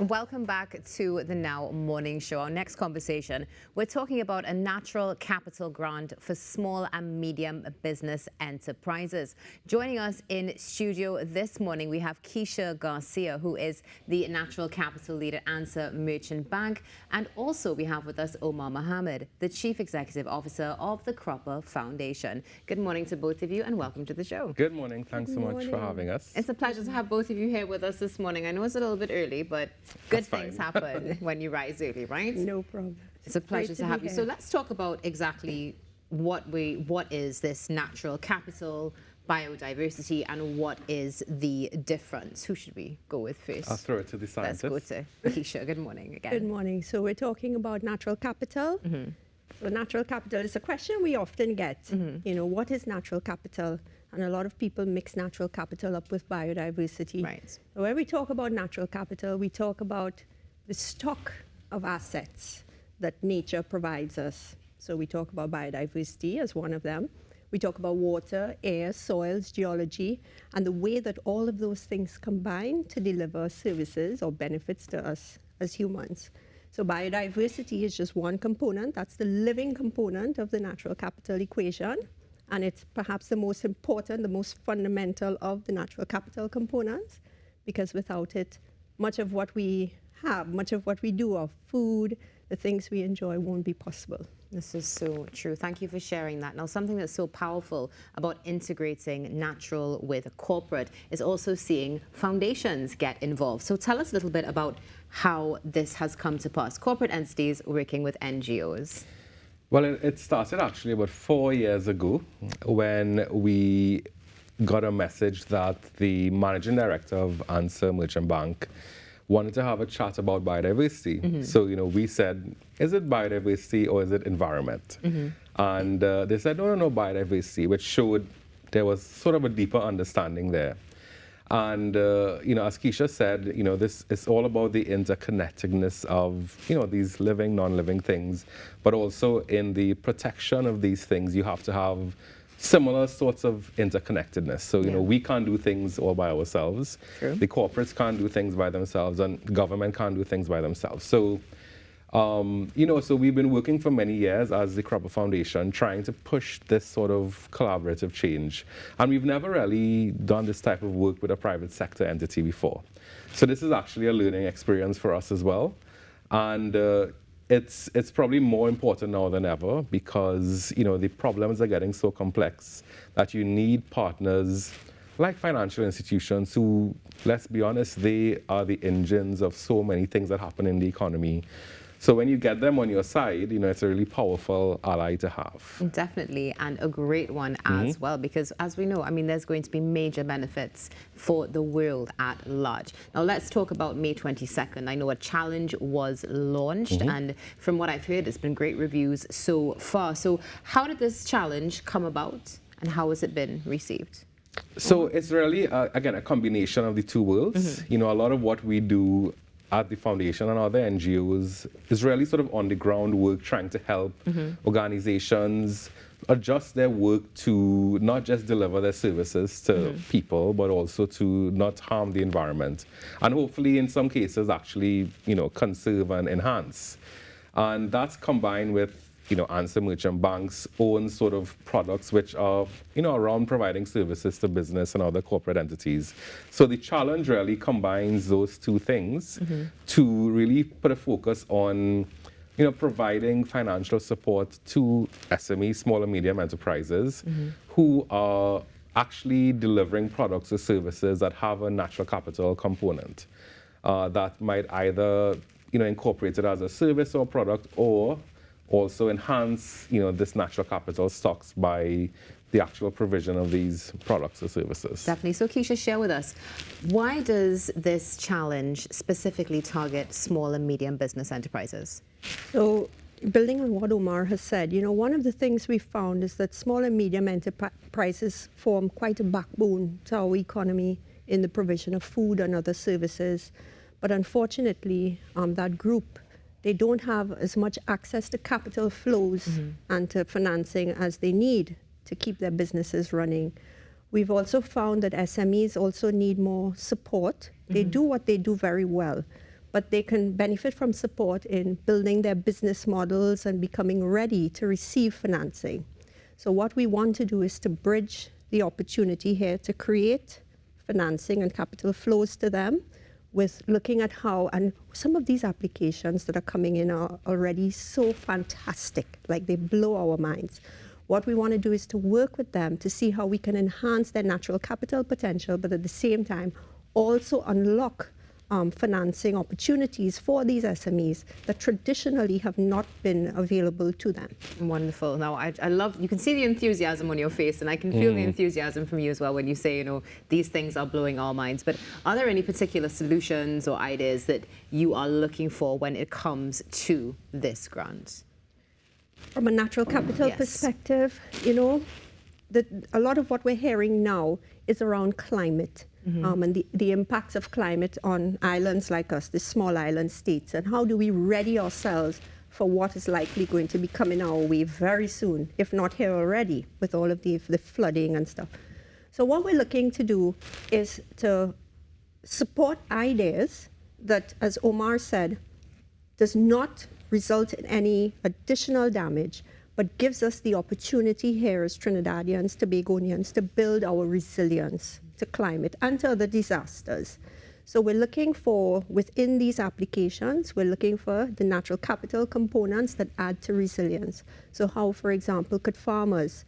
Welcome back to the Now Morning Show. Our next conversation, we're talking about a natural capital grant for small and medium business enterprises. Joining us in studio this morning, we have Keisha Garcia, who is the natural capital lead at Answer Merchant Bank. And also we have with us Omar Mohammed, the Chief Executive Officer of the Cropper Foundation. Good morning to both of you and welcome to the show. Good morning. Thanks so much for having us. It's a pleasure to have both of you here with us this morning. I know it's a little bit early, but good things happen when you rise early, right? No problem. It's a pleasure to have you. So let's talk about exactly what is this natural capital, biodiversity, and what is the difference? Who should we go with first? I'll throw it to the scientists. Let's go to Keisha. Good morning again. Good morning. So we're talking about natural capital. So natural capital is a question we often get. You know, what is natural capital? And a lot of people mix natural capital up with biodiversity. Right. So when we talk about natural capital, we talk about the stock of assets that nature provides us. So we talk about biodiversity as one of them. We talk about water, air, soils, geology, and the way that all of those things combine to deliver services or benefits to us as humans. So biodiversity is just one component. That's the living component of the natural capital equation. And it's perhaps the most important, the most fundamental of the natural capital components, because without it, much of what we have, much of what we do, our food, the things we enjoy won't be possible. This is so true. Thank you for sharing that. Now, something that's so powerful about integrating natural with corporate is also seeing foundations get involved. So tell us a little bit about how this has come to pass. Corporate entities working with NGOs. Well, it started actually about 4 years ago when we got a message that the managing director of Answer Merchant Bank wanted to have a chat about biodiversity. So, you know, we said, is it biodiversity or is it environment? And they said, no, biodiversity, which showed there was sort of a deeper understanding there. And, you know, as Keisha said, you know, this is all about the interconnectedness of, you know, these living, non-living things, but also in the protection of these things, you have to have similar sorts of interconnectedness. So, you know, we can't do things all by ourselves. True. The corporates can't do things by themselves, and government can't do things by themselves. So, you know, so we've been working for many years as the Cropper Foundation trying to push this sort of collaborative change. And we've never really done this type of work with a private sector entity before. So this is actually a learning experience for us as well. And it's probably more important now than ever because, you know, the problems are getting so complex that you need partners like financial institutions who, let's be honest, they are the engines of so many things that happen in the economy. So when you get them on your side, you know, it's a really powerful ally to have. Definitely, and a great one as well, because as we know, I mean, there's going to be major benefits for the world at large. Now, let's talk about May 22nd. I know a challenge was launched, and from what I've heard, it's been great reviews so far. So how did this challenge come about, and how has it been received? So it's really, again, a combination of the two worlds. You know, a lot of what we do at the foundation and other NGOs is really sort of on the ground work trying to help organizations adjust their work to not just deliver their services to people, but also to not harm the environment. And hopefully in some cases actually, you know, conserve and enhance. And that's combined with, you know, Answer Merchant Bank's own sort of products, which are, you know, around providing services to business and other corporate entities. So the challenge really combines those two things to really put a focus on, you know, providing financial support to SMEs, small and medium enterprises, who are actually delivering products or services that have a natural capital component that might either, you know, incorporate it as a service or product, or also enhance, you know, this natural capital stocks by the actual provision of these products or services. Definitely. So Keisha, share with us, why does this challenge specifically target small and medium business enterprises? So building on what Omar has said, you know, one of the things we found is that small and medium enterprises form quite a backbone to our economy in the provision of food and other services. But unfortunately, that group, they don't have as much access to capital flows and to financing as they need to keep their businesses running. We've also found that SMEs also need more support. They do what they do very well, but they can benefit from support in building their business models and becoming ready to receive financing. So what we want to do is to bridge the opportunity here to create financing and capital flows to them with looking at how, and some of these applications that are coming in are already so fantastic, like they blow our minds. What we want to do is to work with them to see how we can enhance their natural capital potential, but at the same time also unlock financing opportunities for these SMEs that traditionally have not been available to them. Wonderful. Now, I love, you can see the enthusiasm on your face, and I can feel the enthusiasm from you as well when you say, these things are blowing our minds. But are there any particular solutions or ideas that you are looking for when it comes to this grant? From a natural capital perspective, a lot of what we're hearing now is around climate. And the impacts of climate on islands like us, the small island states, and how do we ready ourselves for what is likely going to be coming our way very soon, if not here already, with all of the flooding and stuff. So what we're looking to do is to support ideas that, as Omar said, does not result in any additional damage, but gives us the opportunity here as Trinidadians, Tobagonians, to build our resilience to climate and to other disasters. So we're looking for, within these applications, we're looking for the natural capital components that add to resilience. So how, for example, could farmers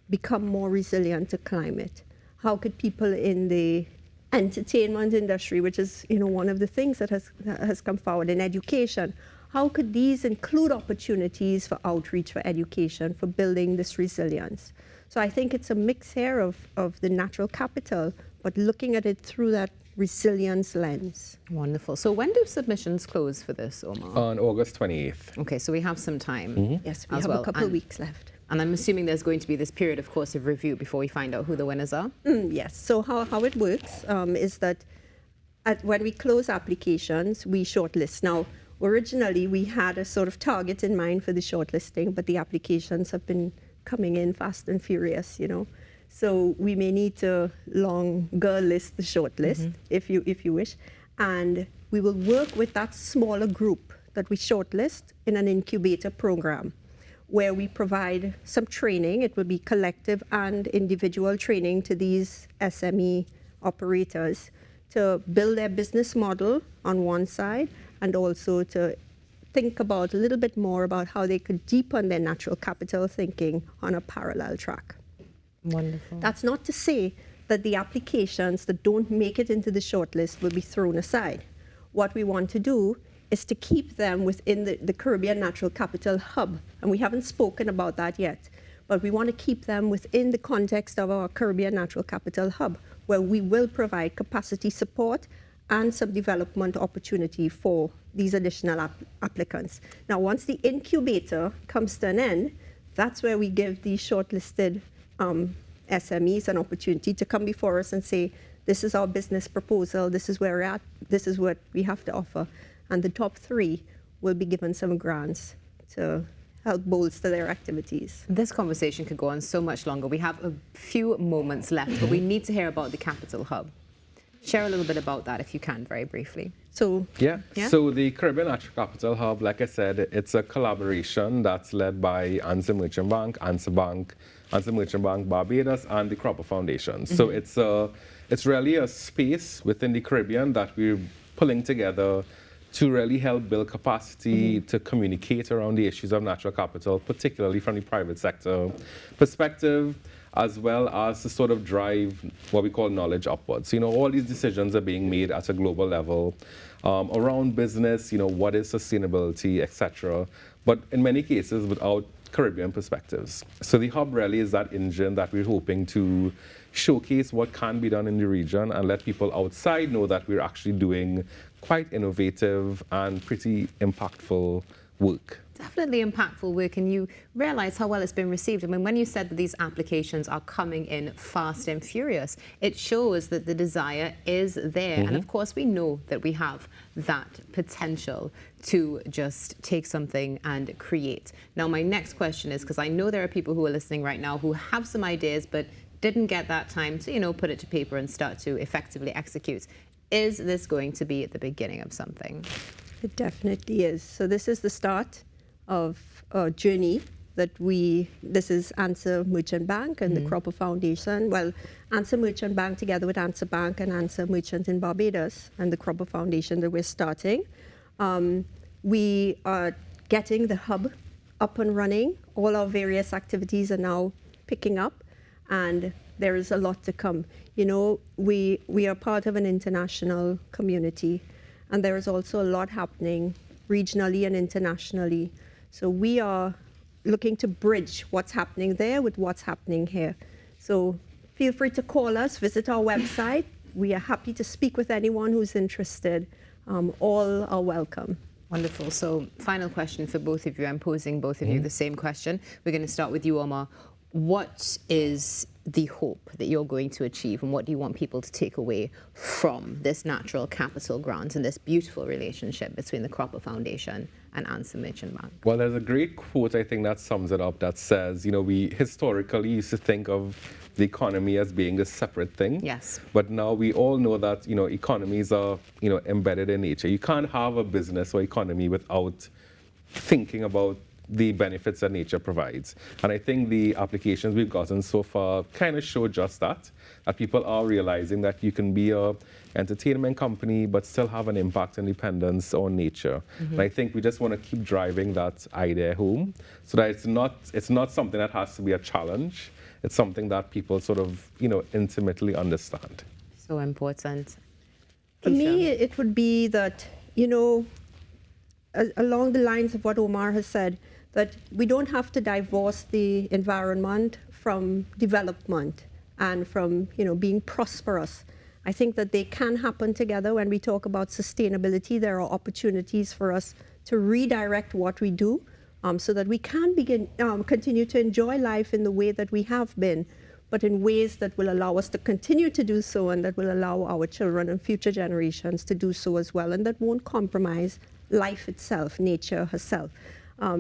become more resilient to climate? How could people in the entertainment industry, which is one of the things that has come forward, in education, how could these include opportunities for outreach, for education, for building this resilience? So I think it's a mix here of the natural capital, but looking at it through that resilience lens. Wonderful. So when do submissions close for this, Omar? On August 28th. Okay, so we have some time. Yes, we have a couple of weeks left. And I'm assuming there's going to be this period, of course, of review before we find out who the winners are? Yes. So how it works is that when we close applications, we shortlist. Now, originally, we had a sort of target in mind for the shortlisting, but the applications have been coming in fast and furious, So we may need to longer list the shortlist, if you wish. And we will work with that smaller group that we shortlist in an incubator program where we provide some training. It will be collective and individual training to these SME operators to build their business model on one side, and also to think about a little bit more about how they could deepen their natural capital thinking on a parallel track. Wonderful. That's not to say that the applications that don't make it into the shortlist will be thrown aside. What we want to do is to keep them within the Caribbean Natural Capital Hub, and we haven't spoken about that yet, but we want to keep them within the context of our Caribbean Natural Capital Hub, where we will provide capacity support and some development opportunity for these additional applicants. Now, once the incubator comes to an end, that's where we give the shortlisted SMEs an opportunity to come before us and say, this is our business proposal, this is where we're at, this is what we have to offer. And the top 3 will be given some grants to help bolster their activities. This conversation could go on so much longer. We have a few moments left, but we need to hear about the Capital Hub. Share a little bit about that, if you can, very briefly. So the Caribbean Natural Capital Hub, like I said, it's a collaboration that's led by ANZA Merchant Bank, ANZA Merchant Bank Barbados, and the Cropper Foundation. So it's really a space within the Caribbean that we're pulling together to really help build capacity to communicate around the issues of natural capital, particularly from the private sector perspective, as well as to sort of drive what we call knowledge upwards. All these decisions are being made at a global level around business, what is sustainability, etc. But in many cases, without Caribbean perspectives. So the hub really is that engine that we're hoping to showcase what can be done in the region and let people outside know that we're actually doing quite innovative and pretty impactful work. Definitely impactful work, and you realize how well it's been received. I mean, when you said that these applications are coming in fast and furious, it shows that the desire is there. And of course, we know that we have that potential to just take something and create. Now, my next question is, because I know there are people who are listening right now who have some ideas, but didn't get that time to, put it to paper and start to effectively execute. is this going to be at the beginning of something? It definitely is. So this is the start of a journey that this is Answer Merchant Bank and the Cropper Foundation. Well, Answer Merchant Bank together with Answer Bank and Answer Merchant in Barbados and the Cropper Foundation that we're starting. We are getting the hub up and running. All our various activities are now picking up, and there is a lot to come. You know, we are part of an international community, and there is also a lot happening regionally and internationally. So we are looking to bridge what's happening there with what's happening here. So feel free to call us, visit our website. We are happy to speak with anyone who's interested. All are welcome. Wonderful. So final question for both of you. I'm posing both of you the same question. We're going to start with you, Omar. What is the hope that you're going to achieve, and what do you want people to take away from this natural capital grant and this beautiful relationship between the Cropper Foundation and Answer Merchant Bank? Well, there's a great quote, I think, that sums it up, that says, you know, we historically used to think of the economy as being a separate thing. Yes. But now we all know that, you know, economies are, you know, embedded in nature. You can't have a business or economy without thinking about the benefits that nature provides. And I think the applications we've gotten so far kind of show just that people are realizing that you can be a entertainment company but still have an impact and dependence on nature. And I think we just want to keep driving that idea home so that it's not something that has to be a challenge. It's something that people sort of, you know, intimately understand. So important. For me, it would be that, you know, along the lines of what Omar has said, that we don't have to divorce the environment from development and from, you know, being prosperous. I think that they can happen together. When we talk about sustainability, there are opportunities for us to redirect what we do so that we can continue to enjoy life in the way that we have been, but in ways that will allow us to continue to do so, and that will allow our children and future generations to do so as well, and that won't compromise life itself, nature herself.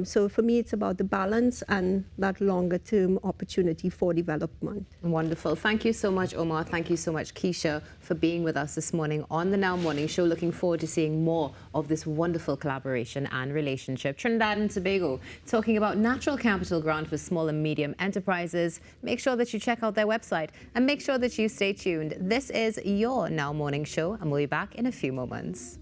So for me, it's about the balance and that longer term opportunity for development. Wonderful. Thank you so much, Omar. Thank you so much, Keisha, for being with us this morning on the Now Morning Show. Looking forward to seeing more of this wonderful collaboration and relationship. Trinidad and Tobago, talking about Natural Capital Grant for small and medium enterprises. Make sure that you check out their website and make sure that you stay tuned. This is your Now Morning Show, and we'll be back in a few moments.